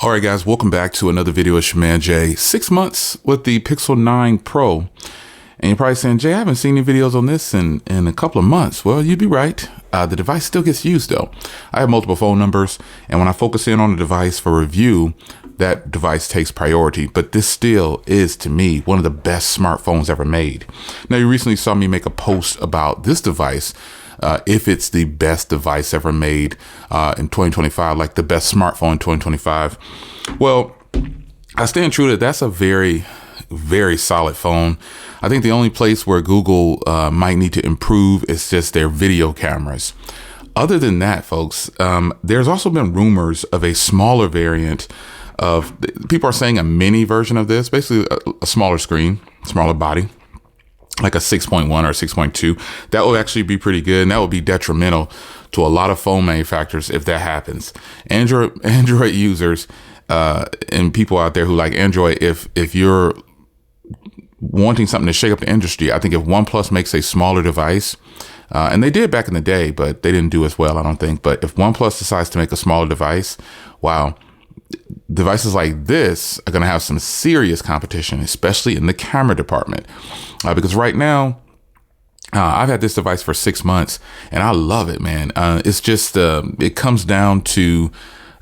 All right, guys, welcome back to another video of Shaman J. 6 months with the Pixel 9 Pro. And you're probably saying, Jay, I haven't seen any videos on this in a couple of months. Well, you'd be right. The device still gets used, though. I have multiple phone numbers, and when I focus in on a device for review, that device takes priority. But this still is, to me, one of the best smartphones ever made. Now, you recently saw me make a post about this device, if it's the best device ever made in 2025, like the best smartphone in 2025. Well, I stand true that that's a very, very solid phone. I think the only place where Google might need to improve is just their video cameras. Other than that, folks, there's also been rumors of a smaller variant of, people are saying a mini version of this, basically a smaller screen, smaller body, like a 6.1 or 6.2. That would actually be pretty good, and that would be detrimental to a lot of phone manufacturers if that happens. Android users and people out there who like Android, if you're wanting something to shake up the industry, I think if OnePlus makes a smaller device, and they did back in the day, but they didn't do as well, I don't think. But if OnePlus decides to make a smaller device, wow, devices like this are going to have some serious competition, especially in the camera department. Because right now, I've had this device for 6 months and I love it, man. It's just, it comes down to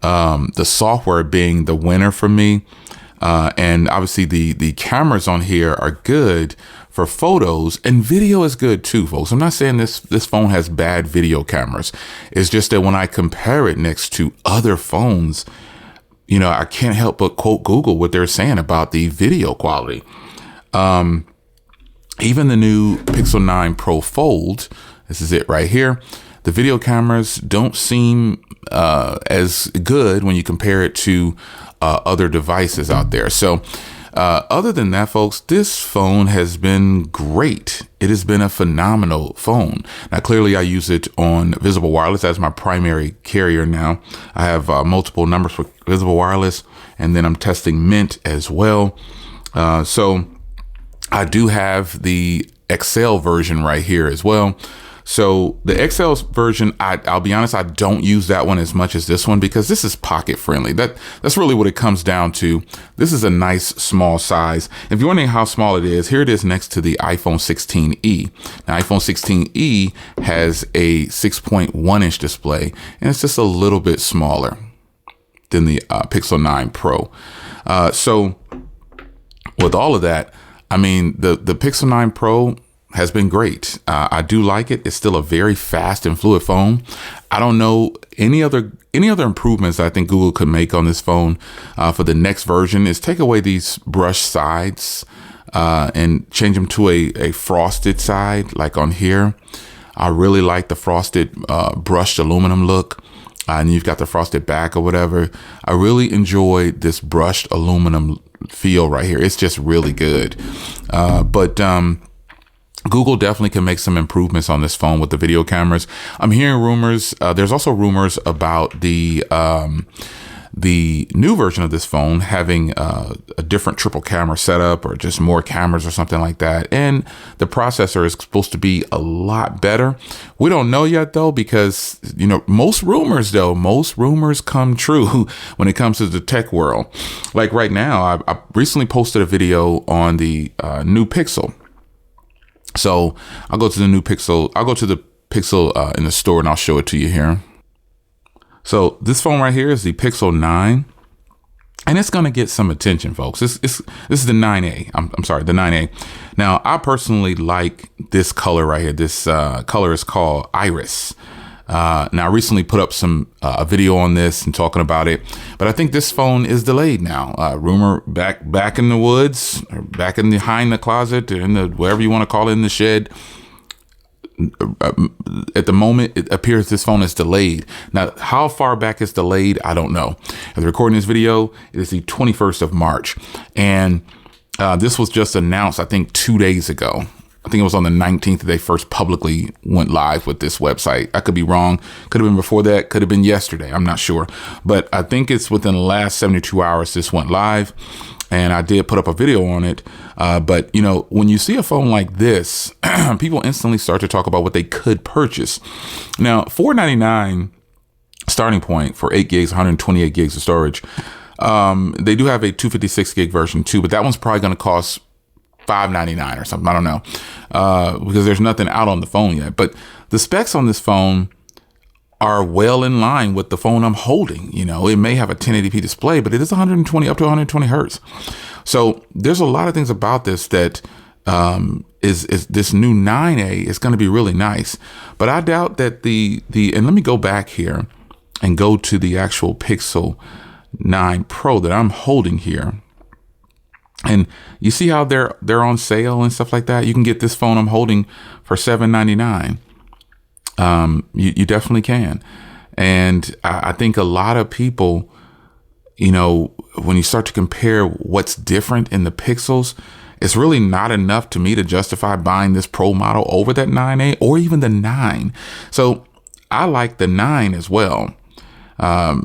the software being the winner for me. And obviously the cameras on here are good for photos, and video is good too, folks. I'm not saying this phone has bad video cameras. It's just that when I compare it next to other phones, you know, I can't help but quote Google what they're saying about the video quality. Even the new Pixel 9 Pro Fold, this is it right here, the video cameras don't seem as good when you compare it to other devices out there. So other than that, folks, this phone has been great. It has been a phenomenal phone. Now, clearly, I use it on Visible Wireless as my primary carrier now. I have multiple numbers for Visible Wireless, and then I'm testing Mint as well. So I do have the XL version right here as well. So the XL version, I'll be honest, I don't use that one as much as this one because this is pocket friendly. That's really what it comes down to. This is a nice small size. If you're wondering how small it is, here it is next to the iPhone 16e. Now, iPhone 16e has a 6.1 inch display, and it's just a little bit smaller than the Pixel 9 Pro. So with all of that, I mean, the Pixel 9 Pro has been great. I do like it. It's still a very fast and fluid phone. I don't know any other improvements I think Google could make on this phone for the next version is take away these brushed sides and change them to a frosted side like on here. I really like the frosted brushed aluminum look. And you've got the frosted back or whatever. I really enjoy this brushed aluminum feel right here. It's just really good. But Google definitely can make some improvements on this phone with the video cameras. I'm hearing rumors. There's also rumors about the new version of this phone having a different triple camera setup or just more cameras or something like that. And the processor is supposed to be a lot better. We don't know yet, though, because, you know, most rumors come true when it comes to the tech world. Like right now, I recently posted a video on the new Pixel. So I'll go to the new Pixel. I'll go to the Pixel in the store and I'll show it to you here. So this phone right here is the Pixel 9, and it's going to get some attention, folks. This is the 9A. I'm sorry, the 9A. Now, I personally like this color right here. This color is called Iris. Now, I recently put up a video on this and talking about it, but I think this phone is delayed now. Rumor back in the woods, or back behind the closet, or in the wherever you want to call it, in the shed. At the moment, it appears this phone is delayed. Now, how far back it's delayed, I don't know. As I'm recording this video, it is the 21st of March, and this was just announced, I think, 2 days ago. I think it was on the 19th that they first publicly went live with this website. I could be wrong. Could have been before that. Could have been yesterday. I'm not sure. But I think it's within the last 72 hours this went live. And I did put up a video on it. But, you know, when you see a phone like this, people instantly start to talk about what they could purchase. Now, $499 starting point for 8 gigs, 128 gigs of storage. They do have a 256 gig version too, but that one's probably going to cost $599 or something. I don't know, because there's nothing out on the phone yet. But the specs on this phone are well in line with the phone I'm holding. You know, it may have a 1080p display, but it is 120 up to 120 hertz. So there's a lot of things about this that is this new 9A is going to be really nice. But I doubt that and let me go back here and go to the actual Pixel 9 Pro that I'm holding here. And you see how they're on sale and stuff like that. You can get this phone I'm holding for $799. You definitely can. And I think a lot of people, you know, when you start to compare what's different in the Pixels, it's really not enough to me to justify buying this Pro model over that 9A or even the 9. So I like the 9 as well.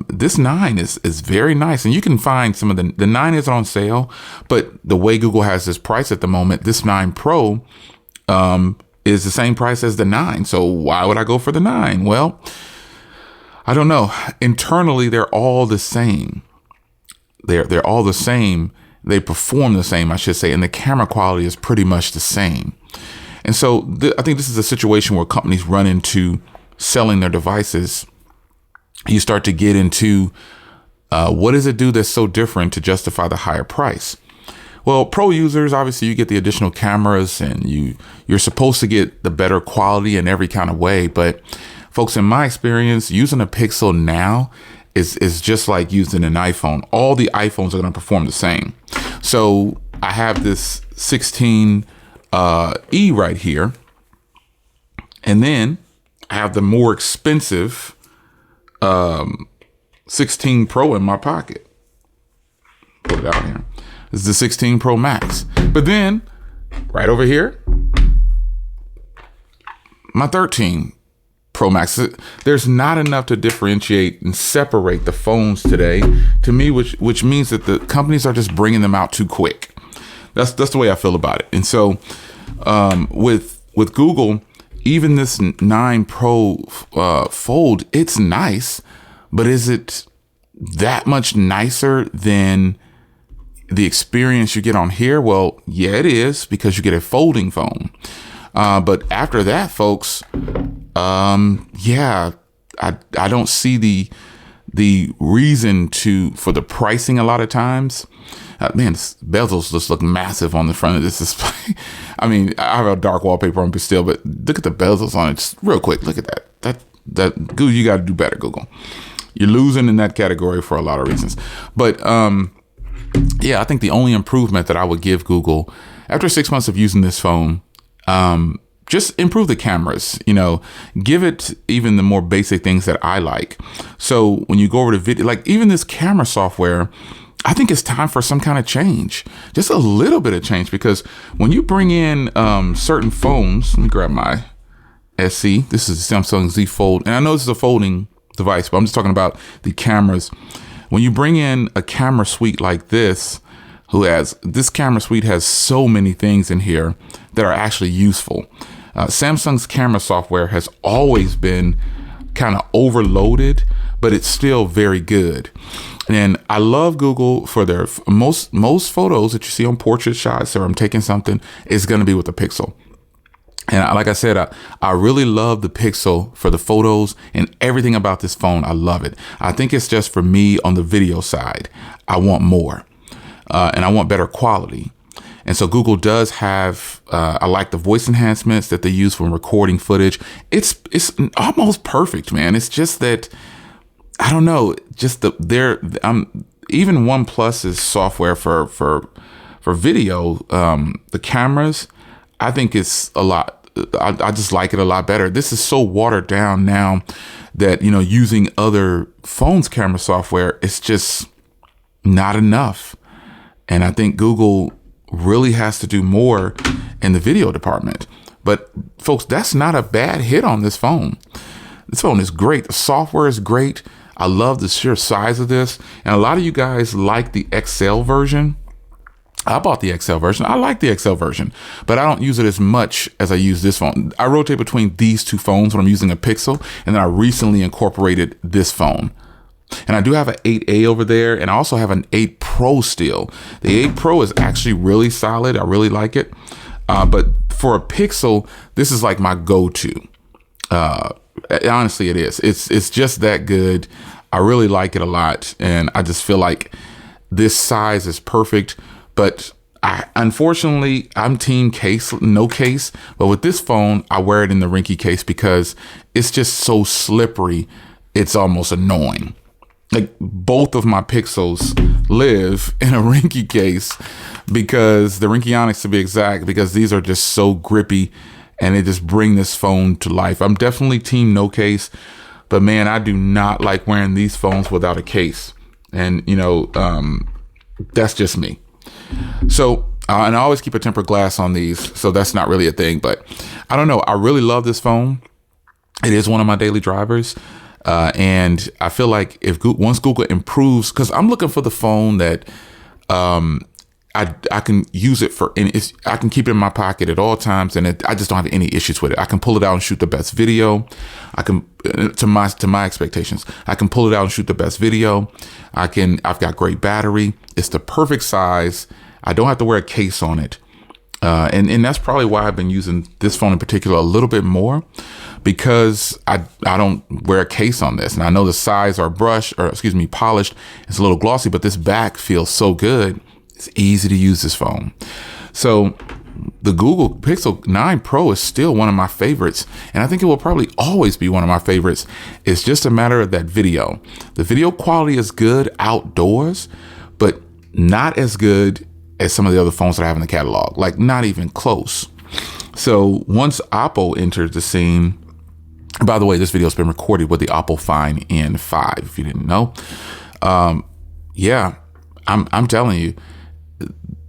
This 9 is very nice, and you can find some of the 9 isn't on sale, but the way Google has this price at the moment, this 9 Pro is the same price as the 9. So why would I go for the 9? Well, I don't know. Internally, they're all the same. They're all the same. They perform the same, I should say, and the camera quality is pretty much the same. And so I think this is a situation where companies run into selling their devices. You start to get into what does it do that's so different to justify the higher price? Well, Pro users, obviously, you get the additional cameras and you're supposed to get the better quality in every kind of way. But folks, in my experience, using a Pixel now is just like using an iPhone. All the iPhones are going to perform the same. So I have this 16E right here. And then I have the more expensive 16 Pro in my pocket. Put it out here. This is the 16 Pro Max. But then right over here, my 13 Pro Max. There's not enough to differentiate and separate the phones today, to me, which means that the companies are just bringing them out too quick. That's the way I feel about it. And so with Google, even this 9 Pro Fold, it's nice, but is it that much nicer than the experience you get on here? Well, yeah, it is, because you get a folding phone. But after that, folks, yeah, I don't see the reason for the pricing a lot of times. Man, bezels just look massive on the front of this display. I mean, I have a dark wallpaper on, but still, but look at the bezels on it. Just real quick, look at that. That Google, you got to do better, Google. You're losing in that category for a lot of reasons. But yeah, I think the only improvement that I would give Google after 6 months of using this phone, just improve the cameras, you know, give it even the more basic things that I like. So when you go over to video, like even this camera software, I think it's time for some kind of change, just a little bit of change, because when you bring in certain phones, let me grab my SE. This is the Samsung Z Fold. And I know this is a folding device, but I'm just talking about the cameras. When you bring in a camera suite like this, this camera suite has so many things in here that are actually useful. Samsung's camera software has always been kind of overloaded, but it's still very good. And I love Google for their most photos that you see on portrait shots, or I'm taking something, is going to be with the Pixel. And like I said, I really love the Pixel for the photos and everything about this phone. I love it. I think it's just for me on the video side. I want more and I want better quality. And so Google does have, I like the voice enhancements that they use when recording footage. It's almost perfect, man. It's just that, I don't know, just even OnePlus's software for video, the cameras, I think it's a lot. I just like it a lot better. This is so watered down now that, you know, using other phones' camera software, it's just not enough. And I think Google really has to do more in the video department. But folks, that's not a bad hit on this phone. This phone is great. The software is great. I love the sheer size of this. And a lot of you guys like the XL version. I bought the XL version. I like the XL version, but I don't use it as much as I use this phone. I rotate between these two phones when I'm using a Pixel, and then I recently incorporated this phone. And I do have an 8A over there, and I also have an 8 Pro still. The 8 Pro is actually really solid. I really like it. But for a Pixel, this is like my go-to. Honestly, it is. It's just that good. I really like it a lot, and I just feel like this size is perfect. But unfortunately, I'm team case, no case. But with this phone, I wear it in the Rinky case because it's just so slippery. It's almost annoying. Like, both of my Pixels live in a Rinky case, because the Rinkyonics, to be exact, because these are just so grippy and they just bring this phone to life. I'm definitely team no case, but man, I do not like wearing these phones without a case. And you know, that's just me. So, and I always keep a tempered glass on these, so that's not really a thing, but I don't know. I really love this phone. It is one of my daily drivers. And I feel like once Google improves, because I'm looking for the phone that I can use it for, and I can keep it in my pocket at all times, and I just don't have any issues with it. I can pull it out and shoot the best video. I can, to my expectations, I can pull it out and shoot the best video. I've got great battery. It's the perfect size. I don't have to wear a case on it. And that's probably why I've been using this phone in particular a little bit more, because I don't wear a case on this. And I know the sides are polished. It's a little glossy, but this back feels so good. It's easy to use this phone. So the Google Pixel 9 Pro is still one of my favorites, and I think it will probably always be one of my favorites. It's just a matter of that video. The video quality is good outdoors, but not as good as some of the other phones that I have in the catalog, like not even close. So once Oppo entered the scene, by the way, this video has been recorded with the Oppo Find N5, if you didn't know. Yeah, I'm telling you,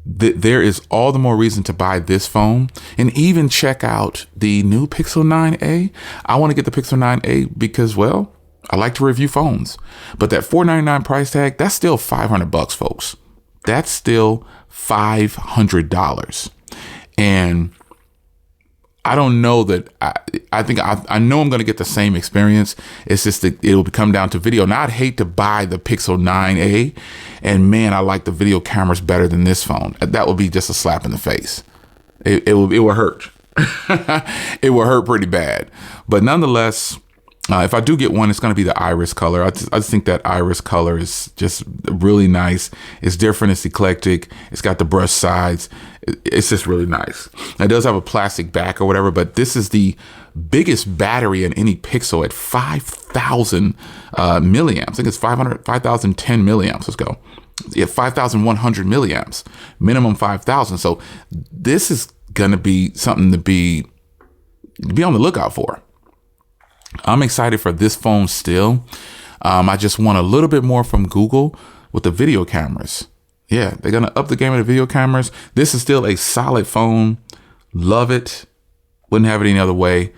there is all the more reason to buy this phone, and even check out the new Pixel 9a. I want to get the Pixel 9a because, well, I like to review phones, but that $499 price tag, that's still $500, folks. That's still $500. And I don't know that I think I know I'm going to get the same experience. It's just that it will come down to video. Now, I'd hate to buy the Pixel 9a, and man, I like the video cameras better than this phone. That would be just a slap in the face. It will hurt. It will hurt pretty bad. But nonetheless, if I do get one, it's going to be the iris color. I just think that iris color is just really nice. It's different. It's eclectic. It's got the brush sides. It's just really nice. It does have a plastic back or whatever, but this is the biggest battery in any Pixel at 5,000 milliamps. I think it's 5,010 milliamps. Let's go. Yeah, 5,100 milliamps. Minimum 5,000. So this is going to be something to be on the lookout for. I'm excited for this phone still. I just want a little bit more from Google with the video cameras. Yeah, they're going to up the game of the video cameras. This is still a solid phone. Love it. Wouldn't have it any other way.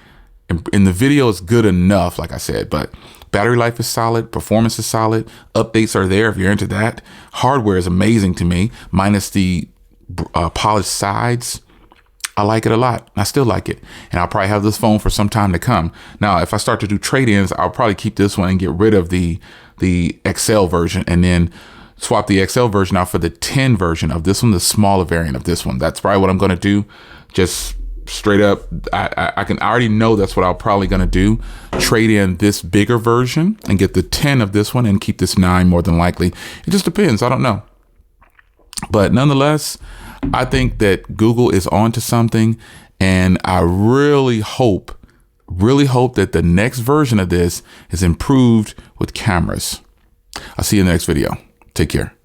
And the video is good enough, like I said, but battery life is solid. Performance is solid. Updates are there if you're into that. Hardware is amazing to me, minus the polished sides. I like it a lot. I still like it. And I'll probably have this phone for some time to come. Now, if I start to do trade-ins, I'll probably keep this one and get rid of the XL version, and then swap the XL version out for the 10 version of this one, the smaller variant of this one. That's probably what I'm going to do. Just straight up. I already know that's what I'm probably going to do. Trade in this bigger version and get the 10 of this one and keep this 9 more than likely. It just depends. I don't know. But nonetheless, I think that Google is onto something, and I really hope that the next version of this is improved with cameras. I'll see you in the next video. Take care.